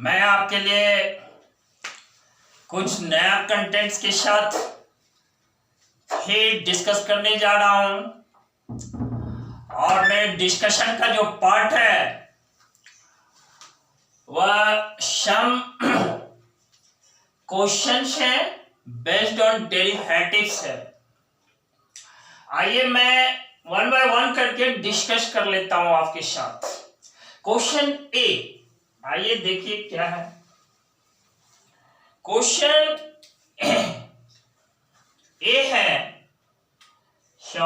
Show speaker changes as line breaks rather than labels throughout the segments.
मैं आपके लिए कुछ नया कंटेंट्स के साथ फिर डिस्कस करने जा रहा हूं और मेरे डिस्कशन का जो पार्ट है वह सम क्वेश्चंस है बेस्ड ऑन डेरिवेटिव्स है। आइए मैं वन बाय वन करके डिस्कस कर लेता हूं आपके साथ। क्वेश्चन ए, आइए देखिए क्या है क्वेश्चन ए है। So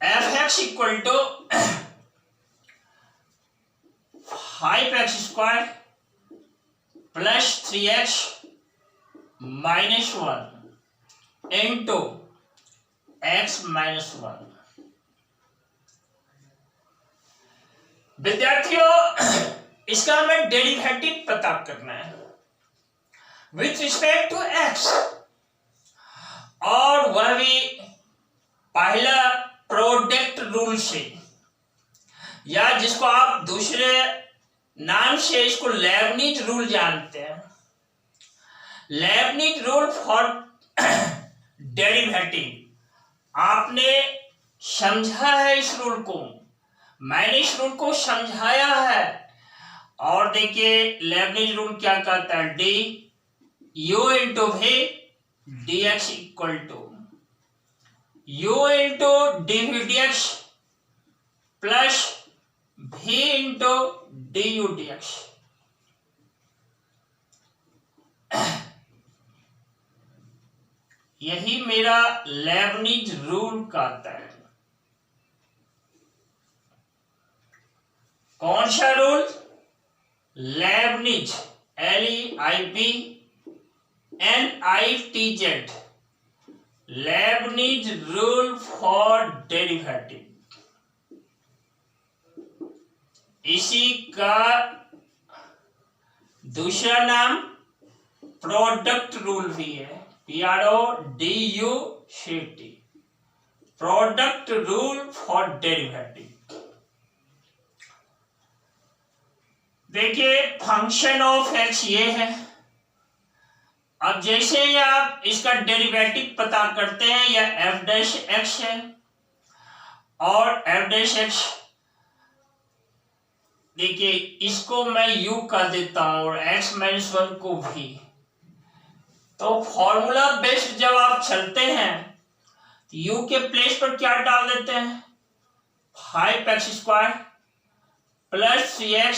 F X equal to 5x square plus 3x minus 1 into x minus 1। विद्यार्थियों, इसका हमें डेरिवेटिव पता करना है विथ रिस्पेक्ट टू x, और वह भी पहला प्रोडक्ट रूल से, या जिसको आप दूसरे नाम से इसको लेबनिज रूल जानते हैं। लेबनिज रूल फॉर डेरिवेटिव आपने समझा है इस रूल को, मैंने इस रूल को समझाया है। और देखिए लेबनिज रूल क्या कहता है, d u into v d x equal to u into d v d x plus v into d u d x. यही मेरा लेबनिज रूल कहता है। कौन सा रूल? Leibniz, LEIBNITZ, Leibniz rule for derivative. इसी का दूसरा नाम प्रोडक्ट रूल भी है, PRODUCT, product rule for derivative. देखिए फंक्शन ऑफ एक्स ये है। अब जैसे ही आप इसका डेरिवेटिव पता करते हैं, यह एफ डैश एक्स है और एफ डैश एक्स, देखिए इसको मैं u कर देता हूं और x माइनस 1 को भी। तो फॉर्मूला बेस्ड जब आप चलते हैं तो u के प्लेस पर क्या डाल देते हैं, 5x square plus 3x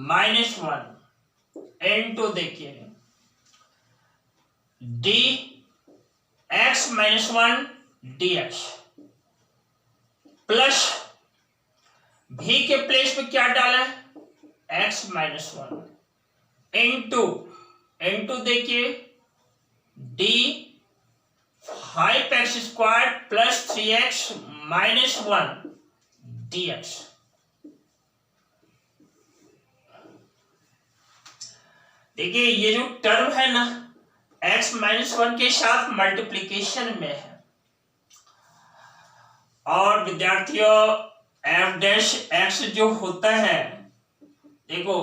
minus 1 into, देखिए D x minus 1 D x plus v के प्लेस पे क्या डाला है, x माइनस 1 इंटू देखिए D 5x square plus 3x minus 1 dx। देखिए ये जो टर्म है ना, x माइनस 1 के साथ मल्टीप्लीकेशन में है। और विद्यार्थियों एफ डैश एक्स जो होता है, देखो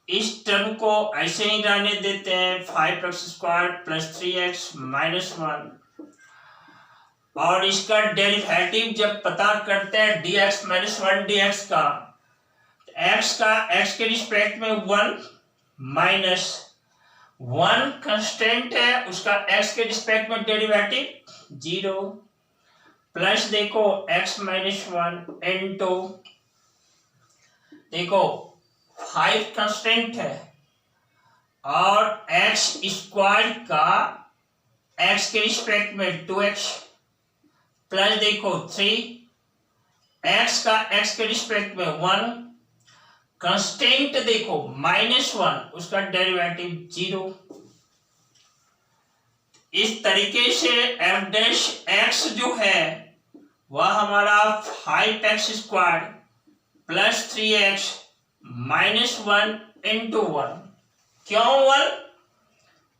इस टर्म को ऐसे ही रहने देते हैं, 5x square plus 3x minus 1, और इसका डेरिवेटिव जब पता करते हैं dx माइनस 1 dx का, x के रिस्पेक्ट में 1 माइनस 1 कांस्टेंट है, उसका x के रिस्पेक्ट में डेरिवेटिव 0 प्लस देखो x माइनस 1 इंटू, देखो 5 कांस्टेंट है और x स्क्वायर का x के रिस्पेक्ट में 2x प्लस देखो 3 x का x के रिस्पेक्ट में 1 कांस्टेंट, देखो माइनस 1, उसका डेरिवेटिव 0। इस तरीके से एफ डैश एक्स जो है वह हमारा 5x square plus 3x minus 1 into 1। क्यों 1?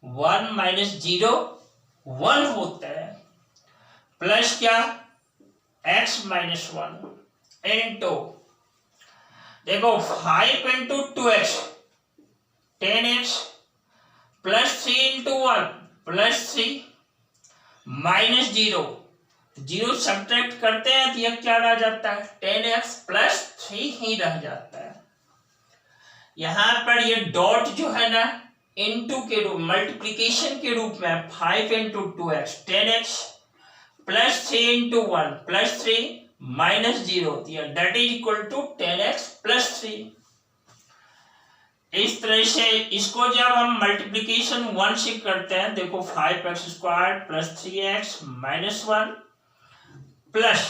1 माइनस 0 1 होता है, प्लस क्या x माइनस 1 इंटू देखो 5 into 2x 10x plus 3 into 1 plus 3 minus 0 zero subtract करते हैं तो यह क्या रह जाता है 10x प्लस 3 ही रह जाता है। यहां पर ये डॉट जो है ना इनटू के रूप मल्टीप्लिकेशन के रूप में 5 into 2x 10x plus 3 into 1 plus 3 minus 0 that is equal to 10x plus 3। इस तरह से इसको जब हम मल्टीप्लिकेशन 1 से करते हैं देखो 5x square plus 3x minus 1 plus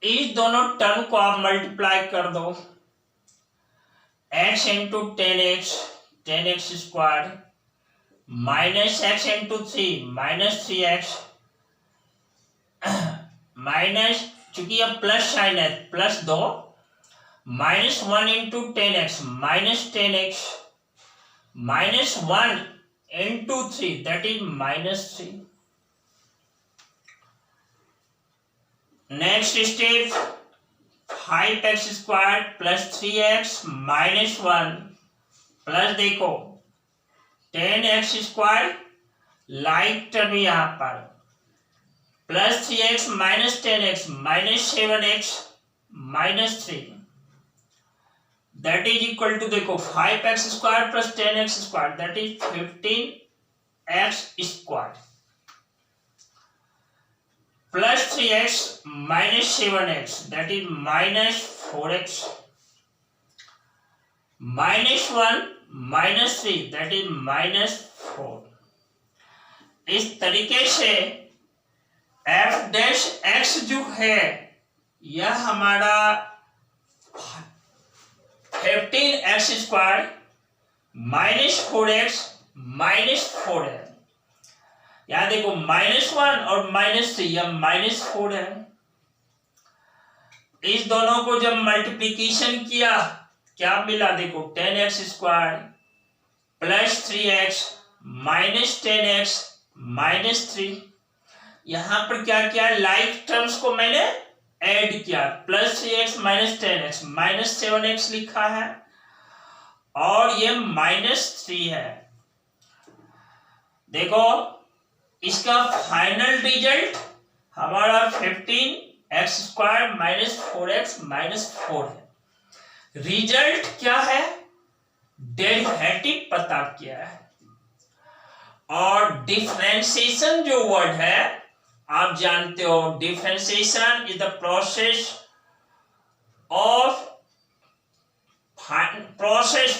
इस दोनों टर्म को आप मल्टीप्लाई कर दो x into 10x square minus x into 3 minus 3x minus चूंकि अब प्लस साइन है plus 2 minus 1 into 10x minus 10x minus 1 into 3 that is minus 3। Next step 5x square plus 3x minus 1 plus देखो 10x square like term यहां पर plus 3x minus 10x minus 7x minus 3 that is equal to देखो 5x square plus 10x square that is 15x square plus 3x minus 7x that is minus 4x minus 1 minus 3 that is minus 4। इस तरीके से f dash x जो है यह हमारा 15x square minus 4x minus 4 है। यहां देखो माइनस 1 और माइनस 3 या माइनस 4 है। इस दोनों को जब मल्टीप्लिकेशन किया क्या मिला देखो 10x square plus 3x minus 10x minus 3। यहां पर क्या किया लाइक टर्म्स को मैंने ऐड किया plus 3x minus 10x minus 7x लिखा है और ये माइनस 3 है। देखो इसका फाइनल रिजल्ट हमारा 15x square minus 4x minus 4 है। रिजल्ट क्या है डेरिवेटिव पता किया है और डिफरेंशिएशन जो वर्ड है आप जानते हो differentiation is the process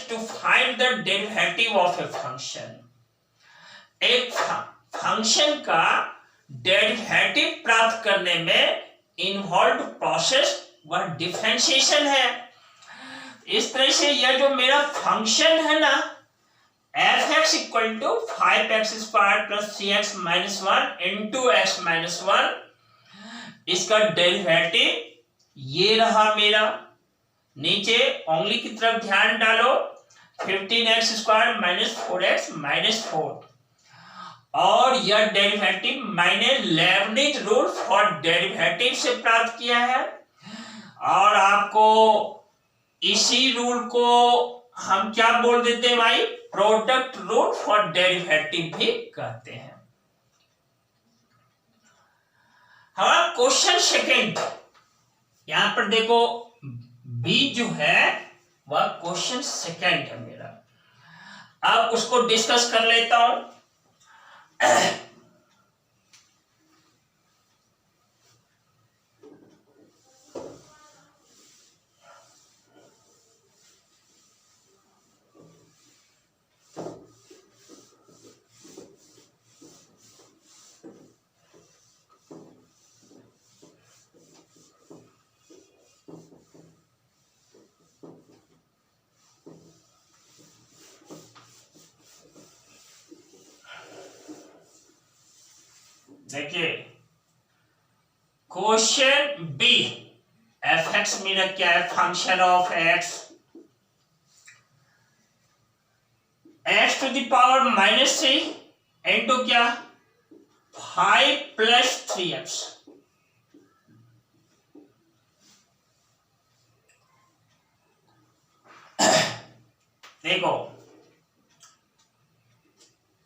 to find the derivative of a function. एक फंक्शन का डेरिवेटिव प्राप्त करने में इन्वॉल्व प्रोसेस वह डिफरेंशिएशन है। इस तरह से यह जो मेरा फंक्शन है ना f(x) equal to 5x square plus 3x minus 1 into x minus 1 इसका डेरिवेटिव ये रहा मेरा। नीचे उंगली की तरफ ध्यान डालो 15x square minus 4x minus 4 और यह डेरिवेटिव मैंने लेबनिज रूल फॉर डेरिवेटिव से प्राप्त किया है और आपको इसी रूल को हम क्या बोल देते हैं भाई प्रोडक्ट रूल फॉर डेरिवेटिव भी कहते हैं। हमारा क्वेश्चन सेकंड यहां पर देखो बी जो है वह क्वेश्चन सेकंड है मेरा। अब उसको डिस्कस कर लेता हूं। देखिए क्वेश्चन बी f(x) मेरा क्या है function of x x to the power minus 3 into क्या 5 प्लस 3x।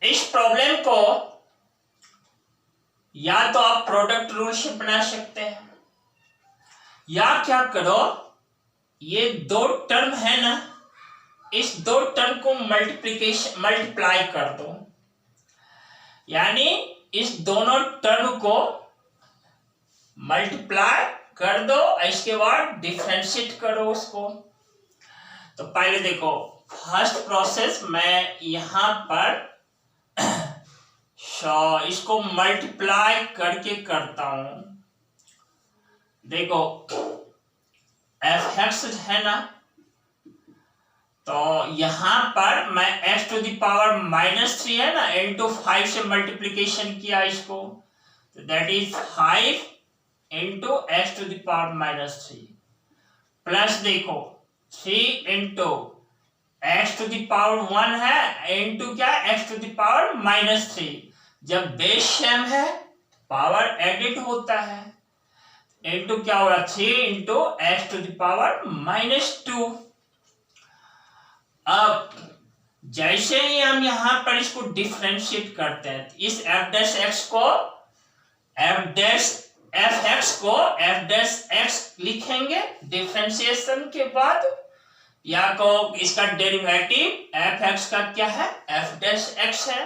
इस प्रॉब्लम को या तो आप प्रोडक्ट रूल से बना सकते हैं, या क्या करो, ये दो टर्म है ना, इस दो टर्म को मल्टीप्लाई कर दो, यानी इस दोनों टर्म को मल्टीप्लाई कर दो, इसके बाद डिफरेंशिएट करो उसको। तो पहले देखो, फर्स्ट प्रोसेस मैं यहां पर इसको मल्टीप्लाई करके करता हूं। देखो f(x) है ना, तो यहां पर मैं x टू द पावर -3 है ना, इंटू 5 से मल्टीप्लीकेशन किया इसको, तो that is 5 into x to the power -3 plus देखो 3 into x to the power 1 है इंटू क्या, x टू द पावर -3। जब बेस सेम है पावर एडिट होता है, इंटू क्या होगा 3 into x to the power -2। अब जैसे ही हम यहां पर इसको डिफरेंशिएट करते हैं, इस f'(x) को f'(x) लिखेंगे डिफरेंशिएशन के बाद, या को इसका डेरिवेटिव f(x) का क्या है, f'(x) है,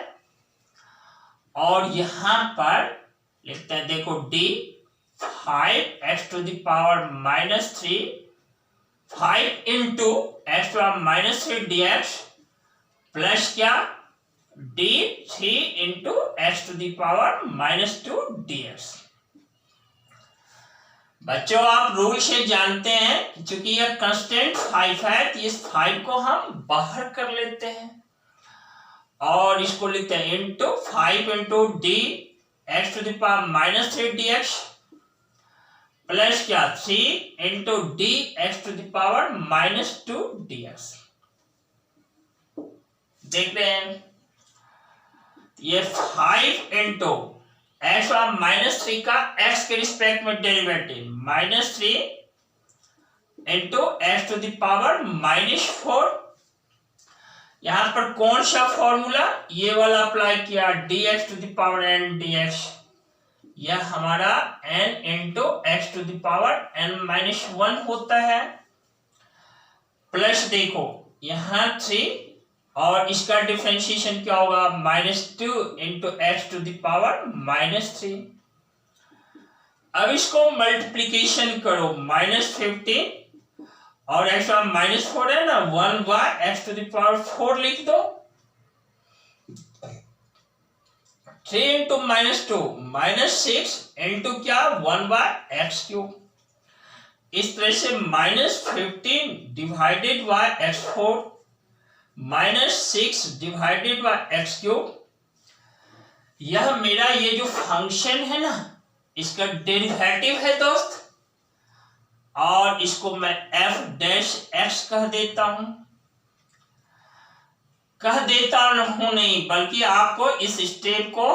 और यहां पर लिखते हैं देखो d 5x to the power -3 5 into x to the power -3 dx plus क्या d 3 into x to the power -2 dx। बच्चों आप रूल से जानते हैं, क्योंकि यह कांस्टेंट 5 है, तो इस 5 को हम बाहर कर लेते हैं और इसको लिखते हैं into 5 into d x to the power -3 dx plus क्या 3 into d x to the power -2 dx। देख रहे हैं, ये 5 इंटू x और -3 का x के रिस्पेक्ट में derivative -3 into x to the power -4। यहां पर कौन सा फॉर्मूला, ये वाला अप्लाई किया, dx to the power n dx, यह हमारा n into x to the power n-1 होता है, प्लस देखो यहां 3 और इसका डिफरेंशिएशन क्या होगा, -2 into x to the power -3। अब इसको मल्टीप्लीकेशन करो, -15 और x -4 है ना, 1/x टू द पावर 4 लिख दो, 3 इंटू -2 -6 इंटू क्या 1/x3। इस तरह से -15 divided by x4 -6 divided by x3, यह मेरा ये जो फंक्शन है ना, इसका डेरिवेटिव है दोस्त, और इसको मैं f'(x) कह देता हूं, नहीं बल्कि आपको इस स्टेप को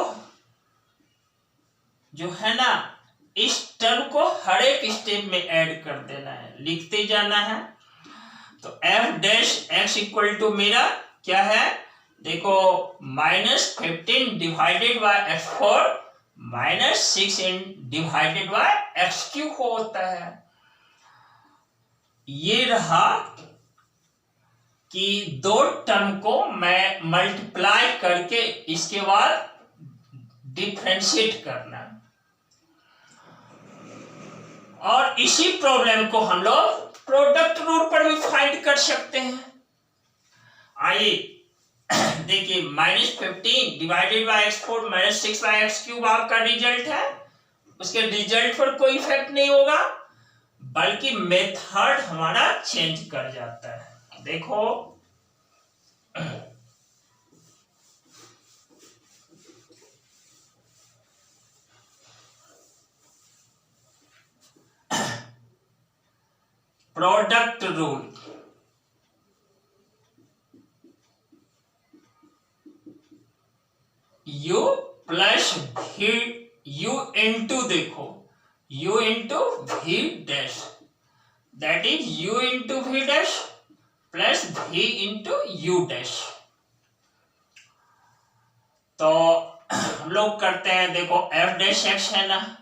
जो है ना, इस टर्म को हर एक स्टेप में ऐड कर देना है, लिखते जाना है। तो f'(x) इक्वल टू मेरा क्या है, देखो -15 divided by x4 -6 divided by x3 होता है। ये रहा कि दो टर्म को मैं मल्टीप्लाई करके इसके बाद डिफरेंशिएट करना, और इसी प्रॉब्लम को हम लोग प्रोडक्ट रूल पर भी फाइंड कर सकते हैं। आइए देखिए, -15 डिवाइडेड बाय x4 -6/x3 आपका रिजल्ट है, उसके रिजल्ट पर कोई इफेक्ट नहीं होगा, बल्कि मेथड हमारा चेंज कर जाता है। देखो product rule, u plus v, u into देखो u into v dash, that is u into v dash plus v into u dash. तो हम लोग करते हैं, देखो एफ डैश एक्स है ना,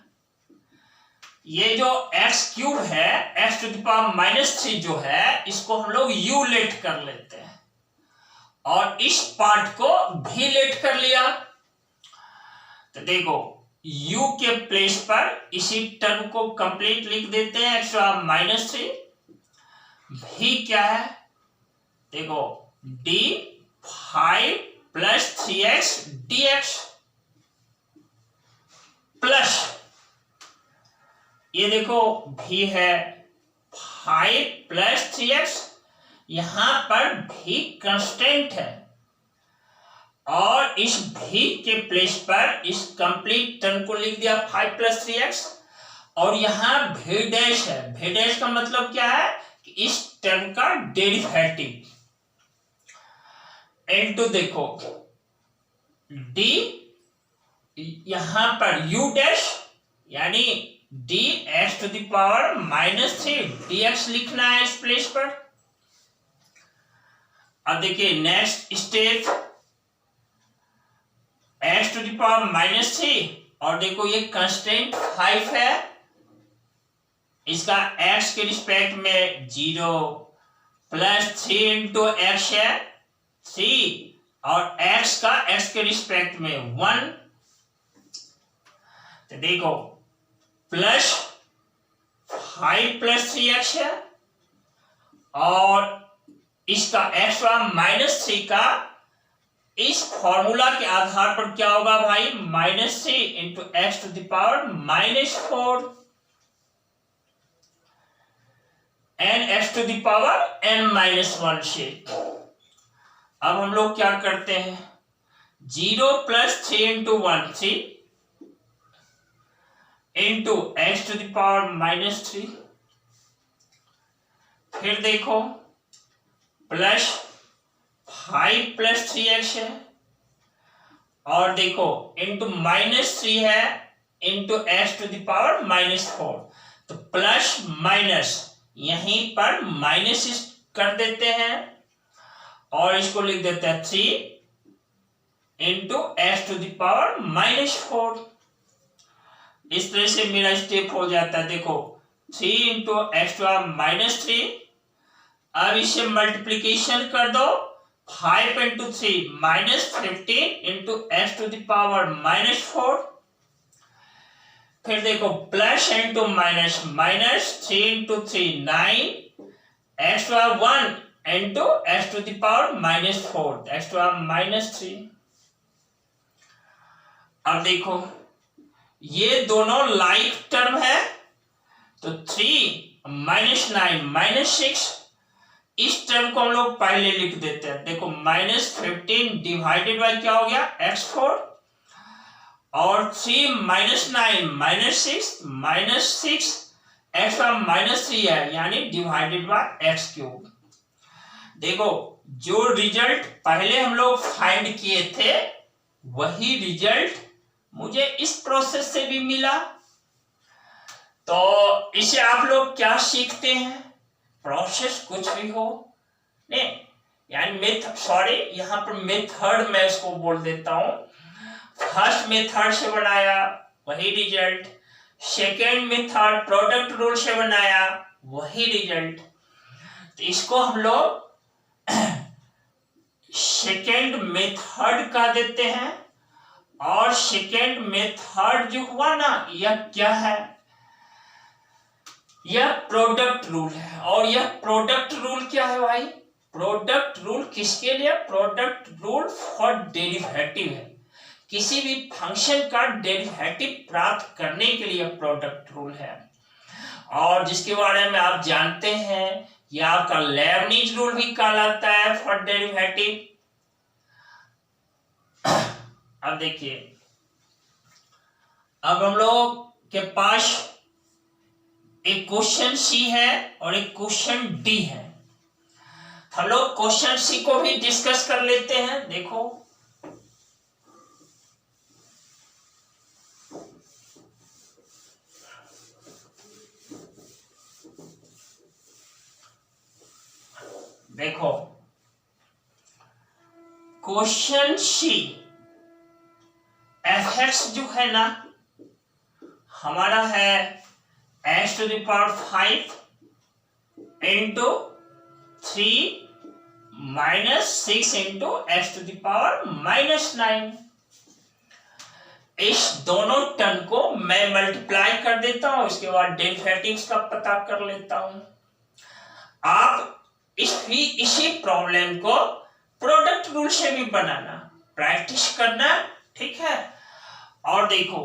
ये जो एक्स क्यूब है एक्स टू द पावर -3 जो है, इसको हम लोग यू लेट कर लेते हैं और इस पार्ट को भी लेट कर लिया। तो देखो u के प्लेस पर इसी टर्म को कंप्लीट लिख देते हैं, एक्स टू पावर -3। भी क्या है, देखो d 5 + 3x dx प्लस ये देखो भी है 5 + 3x, यहां पर भी कांस्टेंट है और इस भी के प्लेस पर इस कंप्लीट टर्म को लिख दिया 5 + 3x और यहां भी डैश है। भी डैश का मतलब क्या है कि इस टर्म का डेरिवेटिव इनटू देखो d, यहां पर u डैश यानी dx to the power -3 dx लिखना है इस प्लेस पर। अब देखिए next step x to the power -3 और देखो ये कांस्टेंट 5 है, इसका x के रिस्पेक्ट में 0 + 3 इंटू एक्स है 3 और x का x के रिस्पेक्ट में 1। तो देखो +5 + 3x है और इसका x -3 का इस फॉर्मूला के आधार पर क्या होगा भाई, -3 into x to the power -4 n x to the power n-1 से। अब हम लोग क्या करते हैं, 0 + 3 into 1 3 into x to the power -3, फिर देखो +5 + 3x है और देखो इंटू -3 है into x to the power -4। तो प्लस माइनस यहीं पर माइनस कर देते हैं और इसको लिख देते हैं 3 into x to the power -4। इस तरह से मेरा स्टेप हो जाता है, देखो 3 इंटू एक्स टू पावर -3। अब इसे मल्टीप्लीकेशन कर दो, 5 into 3 -15 into x to the power -4। फिर देखो plus into minus, -3 into 3 9 x to power 1 into x to the power -4 x to power -3। अब देखो ये दोनों लाइक टर्म है, तो 3 -9 -6, इस टर्म को हम लोग पहले लिख देते हैं। देखो -15 डिवाइडेड बाय क्या हो गया, x4 और 3 -9 -6 x -3 है यानी डिवाइडेड बाय x3। देखो जो रिजल्ट पहले हम लोग फाइंड किए थे वही रिजल्ट मुझे इस प्रोसेस से भी मिला। तो इसे आप लोग क्या सीखते हैं, प्रोसेस कुछ भी हो नहीं, यानी यहाँ पर मेथड मैं इसको बोल देता हूं। फर्स्ट मेथड से बनाया वही result, second method product rule से बनाया वही रिजल्ट। तो इसको हम लोग सेकेंड मेथड का देते हैं और सेकेंड मेथड जो हुआ ना, यह क्या है, यह प्रोडक्ट रूल है। और यह प्रोडक्ट रूल क्या है भाई, प्रोडक्ट रूल किसके लिए, प्रोडक्ट रूल फॉर डेरिवेटिव है। किसी भी फंक्शन का डेरिवेटिव प्राप्त करने के लिए प्रोडक्ट रूल है और जिसके बारे में आप जानते हैं यह आपका लेबनिज रूल भी कहलाता है फॉर डेरिवेटिव। अब देखिए, अब हम लोग के पास एक क्वेश्चन सी है और एक क्वेश्चन डी है। हम लोग क्वेश्चन सी को भी डिस्कस कर लेते हैं। देखो देखो क्वेश्चन सी एफ एक्स जो है ना हमारा है x to the power 5 into 3 minus 6 into x to the power -9। इस दोनों टर्म को मैं मल्टीप्लाई कर देता हूं, उसके बाद डेरिवेटिव्स का पता कर लेता हूं। आप इसी प्रॉब्लम को प्रोडक्ट रूल से भी बनाना, प्रैक्टिस करना, ठीक है। और देखो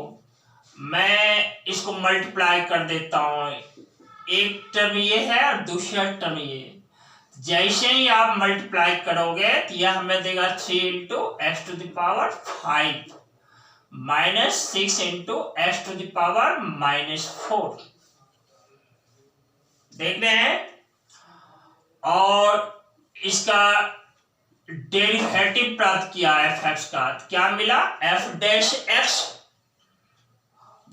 मैं इसको मल्टीप्लाई कर देता हूं, एक टर्म ये है और दूसरा टर्म ये। जैसे ही आप मल्टीप्लाई करोगे तो यह हमें देगा 3 into x to the power 5 minus 6 into x to the power -4। देख रहे हैं। और इसका डेरिवेटिव प्राप्त किया एफ एक्स का, क्या मिला एफ डैश एक्स,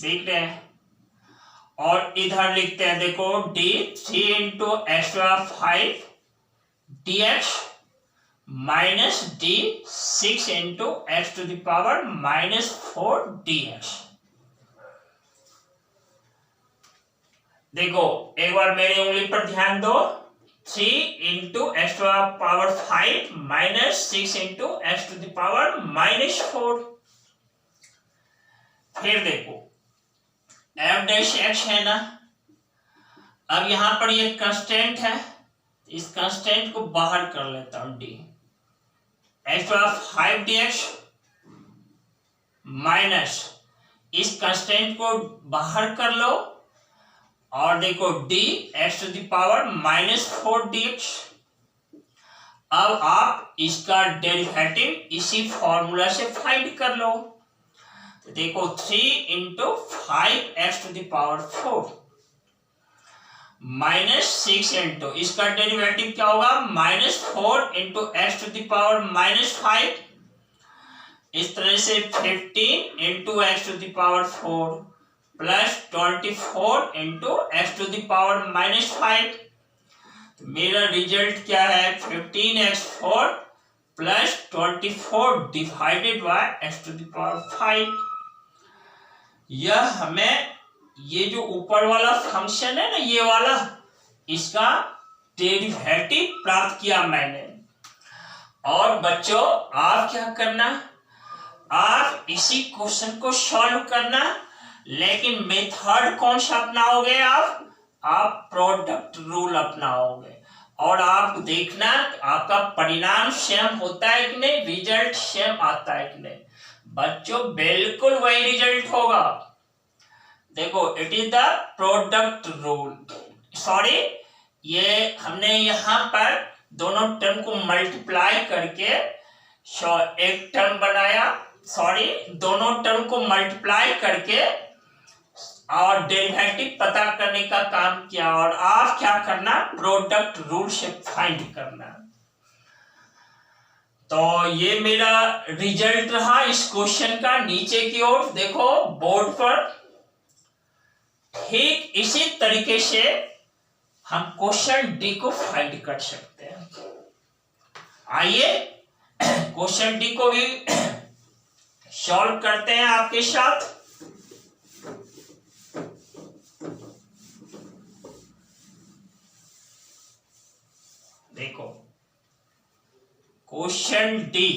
देख रहे हैं। और इधर लिखते हैं देखो d 3 into x to the 5 d x minus d 6 into x to the power -4 d x. देखो एक बार मेरी उंगली पर ध्यान दो, 3 into x to the power 5 minus 6 into x to the power -4। फिर देखो एफ डैश एक्स है ना, अब यहां पर ये कांस्टेंट है, इस कांस्टेंट को बाहर कर लेता हूं, d x to the 5 d x minus इस कांस्टेंट को बाहर कर लो और देखो d x to the power -4 dx। अब आप इसका डेरिवेटिव इसी फॉर्मूला से फाइंड कर लो। तो देखो 3 into 5 x to the power 4 minus 6 into इसका डेरिवेटिव क्या होगा -4 into x to the power -5। इस तरह से 15 into x to the power 4 plus 24 into x to the power -5। तो मेरा रिजल्ट क्या है 15x4 plus 24 divided by x to the power 5। यह हमें ये जो ऊपर वाला फंक्शन है ना, ये वाला, इसका डेरिवेटिव प्राप्त किया मैंने। और बच्चों आप क्या करना, आप इसी क्वेश्चन को सॉल्व करना, लेकिन मेथड कौन सा अपनाओगे आप प्रोडक्ट रूल अपनाओगे। और आप देखना आपका परिणाम सेम होता है कि नहीं, रिजल्ट सेम आता है कि नहीं। बच्चों बिल्कुल वही रिजल्ट होगा। देखो it is the product rule, sorry ये हमने यहाँ पर दोनों टर्म को मल्टीप्लाई करके एक टर्म बनाया, सॉरी दोनों टर्म को मल्टीप्लाई करके और डेरिवेटिव पता करने का काम किया। और आप क्या करना, प्रोडक्ट रूल से फाइंड करना। तो ये मेरा रिजल्ट रहा इस क्वेश्चन का। नीचे की ओर देखो बोर्ड पर, ठीक इसी तरीके से हम क्वेश्चन डी को फाइंड कर सकते हैं। आइए क्वेश्चन डी को भी सॉल्व करते हैं आपके साथ। देखो क्वेश्चन डी,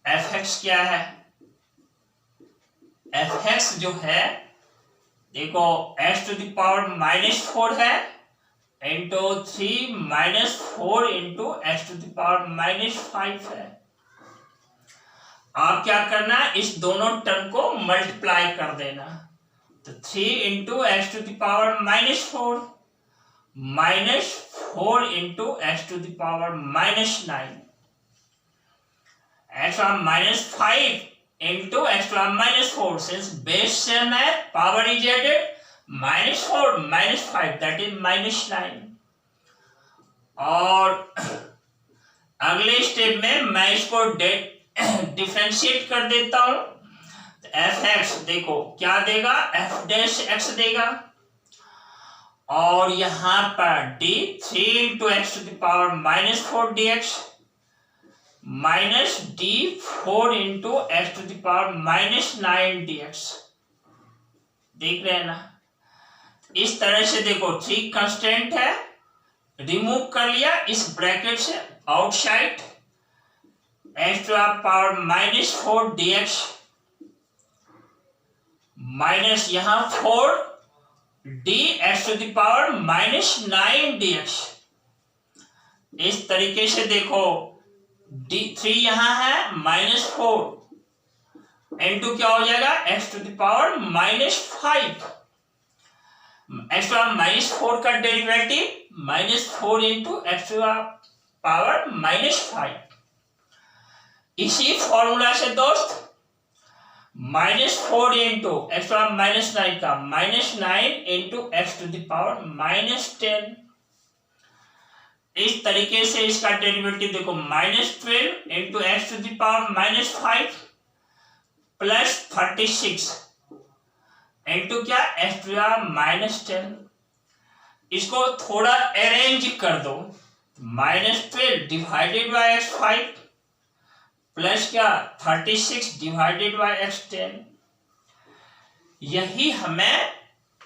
एफ एक्स क्या है, एफ एक्स जो है देखो एक्स टू द पावर -4 है into 3 -4 into x to the power -5 है। आप क्या करना, इस दोनों टर्म को मल्टीप्लाई कर देना। तो 3 into x to the power -4 -4 into x to the power -9 extra -5 into extra -4, since base same है, power is added, -4 -5 that is -9। और अगले स्टेप में मैं इसको डिफरेंशिएट कर देता हूं। एफ एक्स देखो क्या देगा, एफ डैश एक्स देगा। और यहां पर d 3 into x to the power -4 dx minus d 4 into x to the power minus 9 dx। देख रहे हैं ना, इस तरह से देखो 3 कांस्टेंट है, रिमूव कर लिया इस ब्रैकेट से outside, x to the power minus 4 dx minus यहां 4 d x to the power minus 9 dx। इस तरीके से देखो d3 यहां है माइनस 4 इंटू क्या हो जाएगा x to the power minus 5। X to minus 4 का derivative minus 4 into x to power minus 5। इसी फॉर्मूला से दोस्त minus 4 into x to minus 9 का minus 9 into x to the power minus 10। इस तरीके से इसका डेरिवेटिव देखो minus 12 into x to the power minus 5 plus 36 into क्या एक्स टू द माइनस 10। इसको थोड़ा अरेंज कर दो, minus 12 divided by x 5 plus क्या 36 डिवाइडेड बाय एक्स 10। यही हमें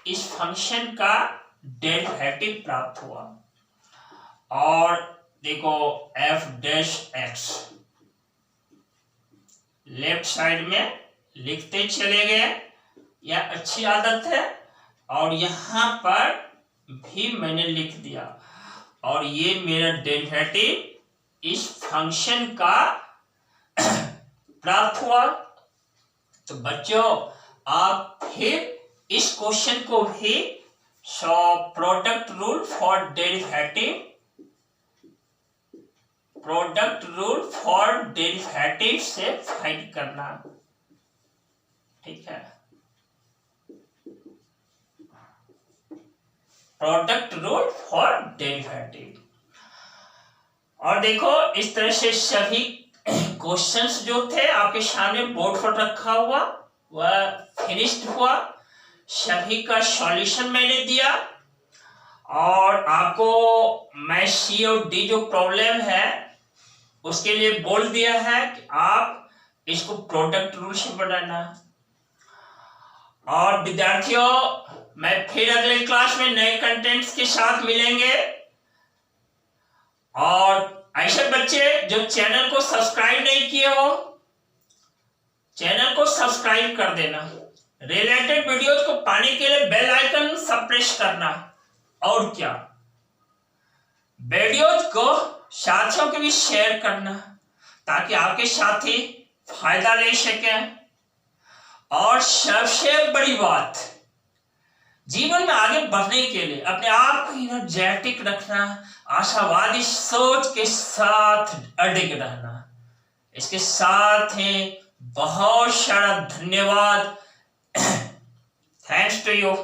इस फंक्शन का डेरिवेटिव प्राप्त हुआ। और देखो F dash x left side में लिखते चले गए, यह अच्छी आदत है। और यहां पर भी मैंने लिख दिया, और ये मेरा डेरिवेटिव इस फंक्शन का प्राप्त हुआ। तो बच्चों आप फिर इस क्वेश्चन को भी प्रोडक्ट रूल फॉर डेरिवेटिव से फाइंड करना, ठीक है। Product rule for derivative. और देखो इस तरह से सभी क्वेश्चंस जो थे आपके सामने बोर्ड पर रखा हुआ वह फिनिश्ड हुआ। सभी का सॉल्यूशन मैंने दिया, और आपको मैं सी और डी जो प्रॉब्लम है उसके लिए बोल दिया है कि आप इसको प्रोडक्ट रूल से बनाना। और विद्यार्थियों मैं फिर अगले क्लास में नए कंटेंट्स के साथ मिलेंगे। और ऐसे बच्चे जो चैनल को सब्सक्राइब नहीं किए हो, चैनल को सब्सक्राइब कर देना। रिलेटेड वीडियोज को पाने के लिए बेल आइकन सब प्रेस करना। और क्या, वीडियोज को साथियों के भी शेयर करना ताकि आपके साथी फायदा ले सकें। और सबसे बड़ी बात, जीवन में आगे बढ़ने के लिए अपने आप को एनर्जेटिक रखना, आशावादी सोच के साथ अडिग रहना। इसके साथ ही बहुत सारा धन्यवाद। Thanks to you.